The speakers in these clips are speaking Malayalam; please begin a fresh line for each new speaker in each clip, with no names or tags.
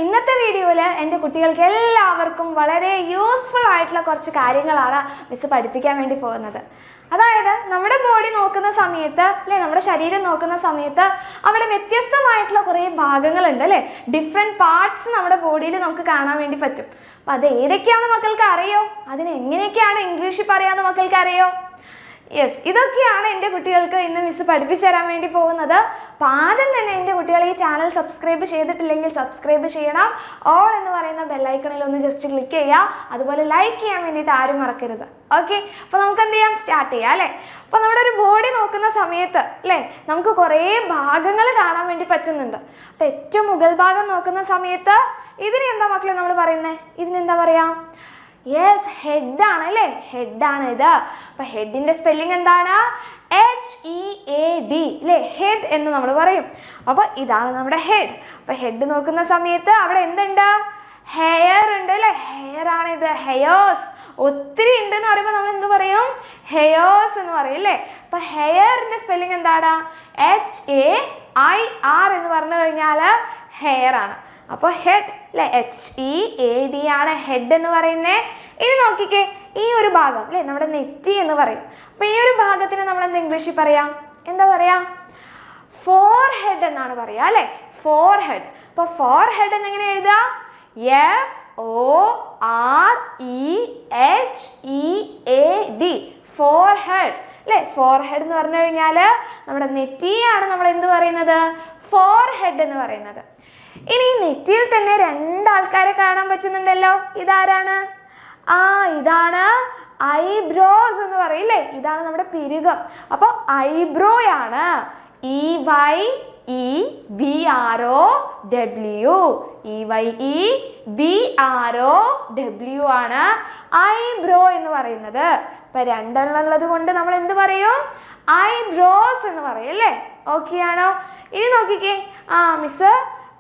ഇന്നത്തെ വീഡിയോയിൽ എൻ്റെ കുട്ടികൾക്ക് എല്ലാവർക്കും വളരെ യൂസ്ഫുൾ ആയിട്ടുള്ള കുറച്ച് കാര്യങ്ങളാണ് മിസ് പഠിപ്പിക്കാൻ വേണ്ടി പോകുന്നത്. അതായത് നമ്മുടെ ബോഡി നോക്കുന്ന സമയത്ത് അല്ലേ, നമ്മുടെ ശരീരം നോക്കുന്ന സമയത്ത് അവിടെ വ്യത്യസ്തമായിട്ടുള്ള കുറേ ഭാഗങ്ങളുണ്ട് അല്ലേ, ഡിഫറെൻറ്റ് പാർട്സ് നമ്മുടെ ബോഡിയിൽ നമുക്ക് കാണാൻ വേണ്ടി പറ്റും. അപ്പം അത് ഏതൊക്കെയാണെന്ന് മക്കൾക്ക് അറിയോ? അതിന് എങ്ങനെയൊക്കെയാണ് ഇംഗ്ലീഷിൽ പറയാമെന്ന് മക്കൾക്ക് അറിയോ? യെസ്, ഇതൊക്കെയാണ് എൻ്റെ കുട്ടികൾക്ക് ഇന്ന് മിസ് പഠിപ്പിച്ചു തരാൻ വേണ്ടി പോകുന്നത്. അപ്പോൾ ആദ്യം തന്നെ എൻ്റെ കുട്ടികൾ ഈ ചാനൽ സബ്സ്ക്രൈബ് ചെയ്തിട്ടില്ലെങ്കിൽ സബ്സ്ക്രൈബ് ചെയ്യണം. ഓൾ എന്ന് പറയുന്ന ബെല്ലൈക്കണിൽ ഒന്ന് ജസ്റ്റ് ക്ലിക്ക് ചെയ്യുക. അതുപോലെ ലൈക്ക് ചെയ്യാൻ വേണ്ടിയിട്ട് ആരും മറക്കരുത്. ഓക്കെ, അപ്പോൾ നമുക്ക് എന്ത് ചെയ്യാം, സ്റ്റാർട്ട് ചെയ്യാം അല്ലേ. അപ്പോൾ നമ്മുടെ ഒരു ബോഡി നോക്കുന്ന സമയത്ത് അല്ലേ, നമുക്ക് കുറേ ഭാഗങ്ങൾ കാണാൻ വേണ്ടി പറ്റുന്നുണ്ട്. അപ്പോൾ ഏറ്റവും മുകൾ ഭാഗം നോക്കുന്ന സമയത്ത് ഇതിന് എന്താ മക്കളെ നമ്മൾ പറയുന്നത്? ഇതിനെന്താ പറയാം? യെസ്, ഹെഡ് ആണ് അല്ലേ, ഹെഡാണ് ഇത്. അപ്പം ഹെഡിൻ്റെ സ്പെല്ലിംഗ് എന്താണ്? HEAD അല്ലേ, ഹെഡ് എന്ന് നമ്മൾ പറയും. അപ്പോൾ ഇതാണ് നമ്മുടെ ഹെഡ്. അപ്പം ഹെഡ് നോക്കുന്ന സമയത്ത് അവിടെ എന്തുണ്ട്? ഹെയർ ഉണ്ട് അല്ലേ, ഹെയർ ആണ് ഇത്. ഹെയേഴ്സ് ഒത്തിരി ഉണ്ടെന്ന് പറയുമ്പോൾ നമ്മൾ എന്ത് പറയും? ഹെയേഴ്സ് എന്ന് പറയും അല്ലേ. അപ്പം ഹെയറിൻ്റെ സ്പെല്ലിംഗ് എന്താണ്? HAIR എന്ന് പറഞ്ഞു കഴിഞ്ഞാൽ ഹെയർ ആണ്. അപ്പോൾ ഹെഡ് അല്ലേ, HEAD ആണ് ഹെഡ് എന്ന് പറയുന്നത്. ഇനി നോക്കിക്കേ, ഈ ഒരു ഭാഗം അല്ലേ നമ്മുടെ നെറ്റി എന്ന് പറയും. അപ്പോൾ ഈ ഒരു ഭാഗത്തിന് നമ്മൾ എന്താ ഇംഗ്ലീഷിൽ പറയാം? എന്താ പറയാ? ഫോർ ഹെഡ് എന്നാണ് പറയാ അല്ലേ, ഫോർ ഹെഡ്. അപ്പോൾ ഫോർ ഹെഡ് എന്നെങ്ങനെ എഴുതാ? FOREHED, ഫോർ ഹെഡ് അല്ലേ. ഫോർ ഹെഡ് എന്ന് പറഞ്ഞു കഴിഞ്ഞാൽ നമ്മുടെ നെറ്റിയാണ് നമ്മൾ എന്ത് പറയുന്നത്? ഫോർ ഹെഡ് എന്ന് പറയുന്നത്. ഇനി ഈ നെറ്റിയിൽ തന്നെ രണ്ടാൾക്കാരെ കാണാൻ പറ്റുന്നുണ്ടല്ലോ. ഇതാരാണ്? ഇതാണ് ഐബ്രോസ് എന്ന് പറയില്ലേ, ഇതാണ് നമ്മുടെ പിരുകം. അപ്പോൾ ഐബ്രോയാണ്. EYEBROW ആണ് ഐബ്രോ എന്ന് പറയുന്നത്. ഇപ്പം രണ്ടെണ്ണുള്ളത് കൊണ്ട് നമ്മൾ എന്ത് പറയും? ഐബ്രോസ് എന്ന് പറയും അല്ലേ. ഓക്കെ ആണോ? ഇനി നോക്കിക്കേ, മിസ്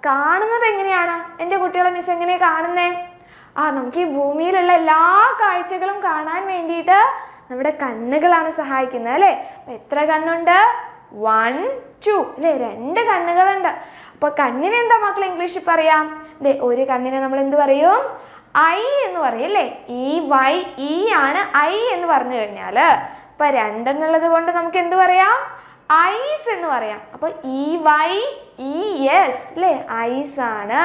കാണുന്നത് എങ്ങനെയാണ്? എൻ്റെ കുട്ടികളെ മിസ് എങ്ങനെയാണ് കാണുന്നേ? നമുക്ക് ഈ ഭൂമിയിലുള്ള എല്ലാ കാഴ്ചകളും കാണാൻ വേണ്ടിയിട്ട് നമ്മുടെ കണ്ണുകളാണ് സഹായിക്കുന്നത് അല്ലേ. അപ്പം എത്ര കണ്ണുണ്ട്? 1 2 അല്ലേ, 2 കണ്ണുകളുണ്ട്. അപ്പോൾ കണ്ണിന് എന്താ മക്കൾ ഇംഗ്ലീഷിൽ പറയാം? ഒരു കണ്ണിനെ നമ്മൾ എന്ത് പറയും? ഐ എന്ന് പറയും അല്ലേ. EYE ആണ് ഐ എന്ന് പറഞ്ഞു കഴിഞ്ഞാൽ. അപ്പം രണ്ടെന്നുള്ളത് കൊണ്ട് നമുക്ക് എന്ത് പറയാം? ഐസ് എന്ന് പറയാം. അപ്പോൾ EYES അല്ലേ, ഐസ് ആണ്.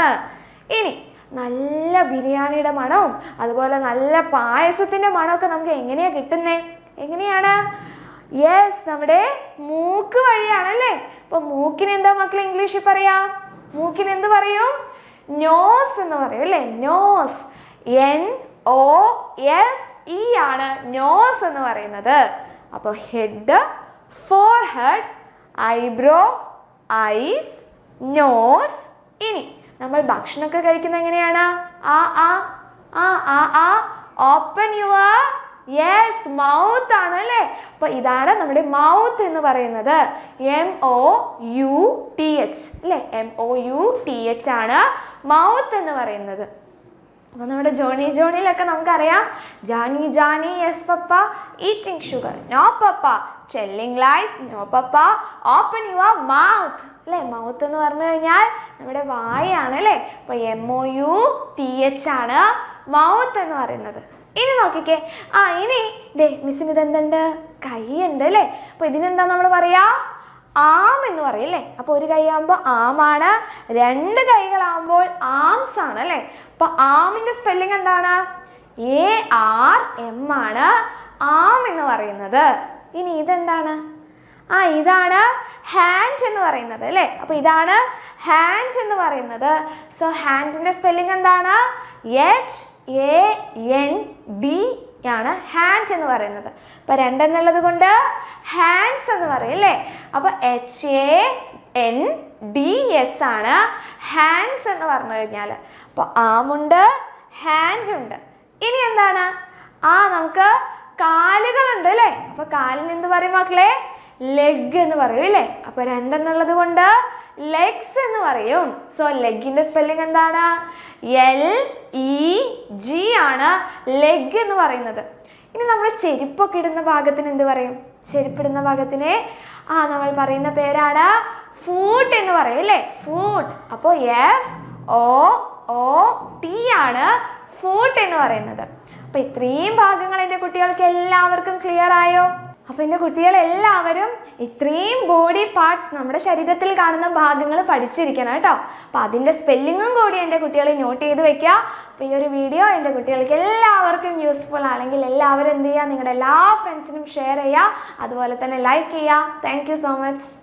ഇനി നല്ല ബിരിയാണിയുടെ മണവും അതുപോലെ നല്ല പായസത്തിൻ്റെ മണമൊക്കെ നമുക്ക് എങ്ങനെയാണ് കിട്ടുന്നത്? എങ്ങനെയാണ്? യെസ്, നമ്മുടെ മൂക്ക് വഴിയാണല്ലേ. അപ്പോൾ മൂക്കിന് എന്താ മക്കൾ ഇംഗ്ലീഷിൽ പറയാം? മൂക്കിന് എന്ത് പറയും? നോസ് എന്ന് പറയും അല്ലേ, നോസ്. NOSE ആണ് നോസ് എന്ന് പറയുന്നത്. അപ്പോൾ head, forehead, eyebrow, eyes, nose. ഇനി നമ്മൾ ഭക്ഷണമൊക്കെ കഴിക്കുന്നത് എങ്ങനെയാണ്? ഓപ്പൺ യുവർ യെസ് മൗത്ത് ആണ് അല്ലേ. അപ്പോൾ ഇതാണ് നമ്മുടെ മൗത്ത് എന്ന് പറയുന്നത്. MOUTH അല്ലേ, MOUTH ആണ് മൗത്ത് എന്ന് പറയുന്നത്. അപ്പോൾ നമ്മുടെ ജോണിയിലൊക്കെ നമുക്കറിയാം, Johny yes papa, eating sugar no papa, telling lies no papa, open your mouth അല്ലേ. മൗത്ത് എന്ന് പറഞ്ഞു കഴിഞ്ഞാൽ നമ്മുടെ വായാണ് അല്ലേ. അപ്പോൾ MOUTH ആണ് മൗത്ത് എന്ന് പറയുന്നത്. ഇനി നോക്കിക്കേ, ഇനി മിസ്സിന് ഇതെന്തുണ്ട്? കൈ ഉണ്ട് അല്ലേ. അപ്പോൾ ഇതിനെന്താ നമ്മൾ പറയാ? ആം എന്ന് പറയും അല്ലേ. അപ്പോൾ ഒരു കൈ ആകുമ്പോൾ ആമാണ്, 2 കൈകളാകുമ്പോൾ ആംസ് ആണ് അല്ലേ. അപ്പോൾ ആമിൻ്റെ സ്പെല്ലിംഗ് എന്താണ്? ARM ആണ് ആം എന്ന് പറയുന്നത്. ഇനി ഇതെന്താണ്? ഇതാണ് ഹാൻഡ് എന്ന് പറയുന്നത് അല്ലേ. അപ്പോൾ ഇതാണ് ഹാൻഡ് എന്ന് പറയുന്നത്. സോ ഹാൻഡിൻ്റെ സ്പെല്ലിംഗ് എന്താണ്? HAND ആണ് ഹാൻഡ് എന്ന് പറയുന്നത്. അപ്പോൾ രണ്ടെണ്ണുള്ളത് കൊണ്ട് ഹാൻഡ്സ് എന്ന് പറയും അല്ലേ. അപ്പോൾ HANDS ആണ് ഹാൻഡ്സ് എന്ന് പറഞ്ഞു കഴിഞ്ഞാൽ. അപ്പോൾ ആമുണ്ട്, ഹാൻഡ് ഉണ്ട്. ഇനി എന്താണ്? നമുക്ക് കാലുകളുണ്ട് അല്ലേ. അപ്പോൾ കാലിന് എന്ത് പറയും മക്കളെ? ലെഗ് എന്ന് പറയും അല്ലേ. അപ്പോൾ രണ്ടെണ്ണുള്ളത് കൊണ്ട് ലെഗ്സ് എന്ന് പറയും. സോ ലെഗിൻ്റെ സ്പെല്ലിംഗ് എന്താണ്? LEG ആണ് ലെഗ് എന്ന് പറയുന്നത്. ഇനി നമ്മൾ ചെരുപ്പൊക്കെ ഇടുന്ന ഭാഗത്തിന് എന്ത് പറയും? ചെരുപ്പിടുന്ന ഭാഗത്തിനെ നമ്മൾ പറയുന്ന പേരാണ് ഫൂട്ട് എന്ന് പറയും അല്ലേ. ഫൂട്ട്. അപ്പോൾ FOOT ആണ് ഫൂട്ട് എന്ന് പറയുന്നത്. അപ്പോൾ ഇത്രയും ഭാഗങ്ങൾ എൻ്റെ കുട്ടികൾക്ക് എല്ലാവർക്കും ക്ലിയർ ആയോ? അപ്പോൾ എൻ്റെ കുട്ടികളെല്ലാവരും ഇത്രയും ബോഡി പാർട്സ് നമ്മുടെ ശരീരത്തിൽ കാണുന്ന ഭാഗങ്ങൾ പഠിച്ചിരിക്കണം കേട്ടോ. അപ്പോൾ അതിൻ്റെ സ്പെല്ലിങ്ങും കൂടി എൻ്റെ കുട്ടികൾ നോട്ട് ചെയ്ത് വെക്കുക. അപ്പോൾ ഈ ഒരു വീഡിയോ എൻ്റെ കുട്ടികൾക്ക് എല്ലാവർക്കും യൂസ്ഫുൾ ആണെങ്കിൽ എല്ലാവരും എന്ത് ചെയ്യുക, നിങ്ങളുടെ എല്ലാ ഫ്രണ്ട്സിനും ഷെയർ ചെയ്യുക, അതുപോലെ തന്നെ ലൈക്ക് ചെയ്യുക. Thank you so much.